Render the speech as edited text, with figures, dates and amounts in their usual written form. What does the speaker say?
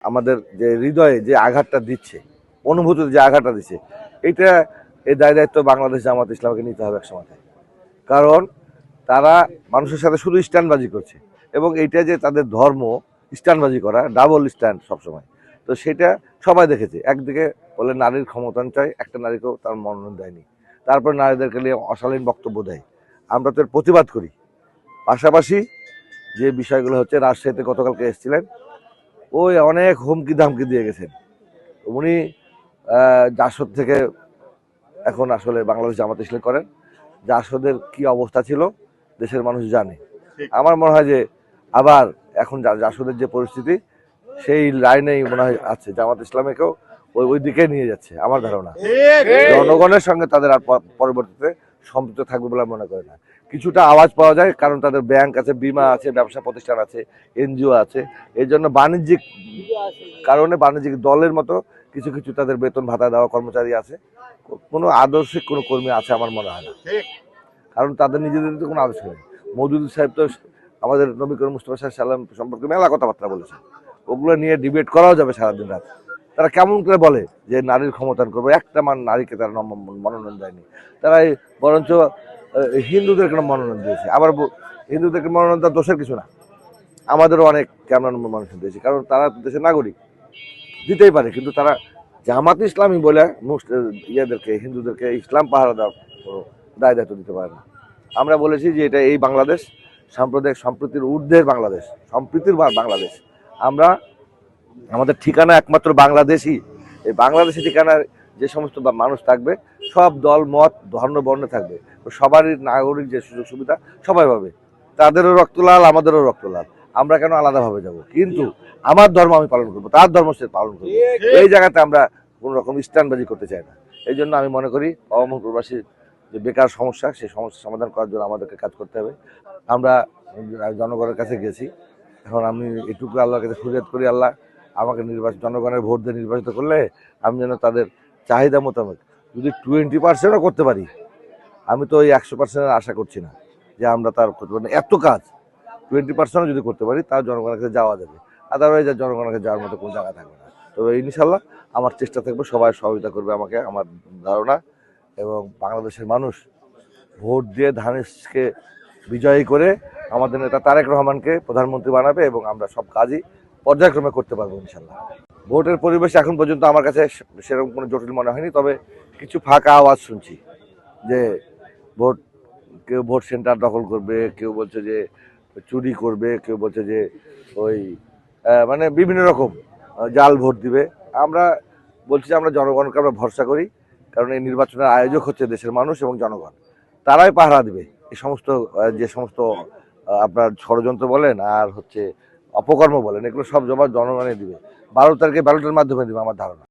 আমাদের যে হৃদয়ে যে আঘাতটা দিচ্ছে, অনুভূতিতে যে আঘাতটা দিচ্ছে, এইটা এই দায়িত্ব বাংলাদেশ জামাত ইসলামকে নিতে হবে একসময়। কারণ তারা মানুষের সাথে শুধু স্ট্যান্ডবাজি করছে, এবং এইটা যে তাদের ধর্ম স্ট্যান্ডবাজি করা, ডাবল স্ট্যান্ড সবসময়। তো সেটা সবাই দেখেছে। একদিকে বলে নারীর ক্ষমতায়ন চাই, একটা নারীকেও তার মনোনয়ন দেয়নি, তারপর নারীদেরকে নিয়ে অশালীন বক্তব্য দেয়। আমরা তো এর প্রতিবাদ করি। পাশাপাশি যে বিষয়গুলো হচ্ছে, রাজশাহীতে গতকালকে এসেছিলেন, ওই অনেক হুমকি ধামকি দিয়ে গেছেন উনি। জাসদ থেকে এখন আসলে বাংলাদেশ জামাত ইসলাম করেন, জাসদের কি অবস্থা ছিল দেশের মানুষ জানে। আমার মনে হয় যে আবার এখন জাসদের যে পরিস্থিতি, সেই লাইনেই মনে হয় আছে, জামাত ইসলামীকেও ওই দিকে নিয়ে যাচ্ছে আমার ধারণা। জনগণের সঙ্গে তাদের আর পরবর্তীতে সম্পৃক্ত থাকবে বলে মনে করে না। কিছুটা আওয়াজ পাওয়া যায়, কারণ তাদের ব্যাংক আছে, বিমা আছে, ব্যবসা প্রতিষ্ঠান আছে, এনজিও আছে। এই জন্য বাণিজ্যিক কারণে, বাণিজ্যিক দলের মতো কিছু কিছু তাদের বেতন ভাতা দেওয়া কর্মচারী আছে। কোনো আদর্শিক কোনো কর্মী আছে আমার মনে হয় না, কারণ তাদের নিজেদের তো কোনো আদর্শ নেই। মওদুদ সাহেব তো আমাদের নবী করিম মুস্তাফা সাল্লাম সম্পর্কে মেলা কথাবার্তা বলেছে, ওগুলো নিয়ে ডিবেট করাও যাবে সারাদিন রাত। তারা কেমন করে বলে যে নারীর ক্ষমতায়ন করবে, একটা নারীকে তারা মনোনয়ন দেয়নি। তারা বরঞ্চ হিন্দুদেরকে মনোনয়ন দিয়েছে। আবার হিন্দুদেরকে মনোনয়ন দেওয়ার দোষের কিছু না, আমাদেরও অনেক কেমন মনোনয়ন দিয়েছে, কারণ তারা দেশের নাগরিক, দিতেই পারে। কিন্তু তারা জামাত ইসলামী বলে ইয়েদেরকে, হিন্দুদেরকে ইসলাম পাহারা দেওয়ার দায়িত্ব দিতে পারে না। আমরা বলেছি যে এটা এই বাংলাদেশ সাম্প্রদায়িক সম্প্রীতির ঊর্ধ্বের বাংলাদেশ, সম্প্রীতির বাংলাদেশ। আমরা আমাদের ঠিকানা একমাত্র বাংলাদেশই। এই বাংলাদেশি ঠিকানার যে সমস্ত মানুষ থাকবে, সব দল মত ধর্ম বর্ণে থাকবে, সবারই নাগরিক যে সুযোগ সুবিধা সবাই পাবে। তাদেরও রক্ত লাল, আমাদেরও রক্ত লাল, আমরা কেন আলাদাভাবে যাব? কিন্তু আমার ধর্ম আমি পালন করবো, তার ধর্ম সে পালন করবো। এই জায়গাতে আমরা কোনো রকম স্ট্যান্ডবাজি করতে চাই না। এই জন্য আমি মনে করি অবমুখ প্রবাসীর যে বেকার সমস্যা, সেই সমস্যা সমাধান করার জন্য আমাদেরকে কাজ করতে হবে। আমরা জনগণের কাছে গেছি, এখন আমি এটুকু আল্লাহর কাছে ফরিয়াদ করি, আল্লাহ আমাকে জনগণের ভোট দিয়ে নির্বাচিত করলে আমি যেন তাদের চাহিদা মোতাবেক যদি 20%ও করতে পারি। আমি তো ওই 100% আশা করছি না যে আমরা তার করতে পারি। এত কাজ 20%ও যদি করতে পারি, তার জনগণের কাছে যাওয়া যাবে। আদারওয়াইজ জনগণের কাছে যাওয়ার মতো কোনো জায়গা থাকবে না। তবে ইনশাল্লাহ আমার চেষ্টা থাকবে, সবাই সহযোগিতা করবে আমাকে, আমার ধারণা। এবং বাংলাদেশের মানুষ ভোট দিয়ে ধানেশকে বিজয়ী করে আমাদের নেতা তারেক রহমানকে প্রধানমন্ত্রী বানাবে, এবং আমরা সব কাজই পর্যায়ক্রমে করতে পারবো ইনশাল্লাহ। ভোটের পরিবেশ এখন পর্যন্ত আমার কাছে সেরকম কোনো জটিল মনে হয়নি, তবে কিছু ফাঁকা আওয়াজ শুনছি যে কেউ ভোট সেন্টার দখল করবে, কেউ বলছে যে চুরি করবে, কেউ বলছে যে ওই মানে বিভিন্ন রকম জাল ভোট দিবে। আমরা বলছি যে আমরা জনগণকে আমরা ভরসা করি, কারণ এই নির্বাচনের আয়োজক হচ্ছে দেশের মানুষ এবং জনগণ। তারাই পাহারা দিবে এই সমস্ত যে সমস্ত আপনার ষড়যন্ত্র বলেন আর হচ্ছে অপকর্ম বলেন, এগুলো সব জবাব জনগণই দিবে। 12 তারিখে ব্যালটের মাধ্যমে দিবে আমার ধারণা।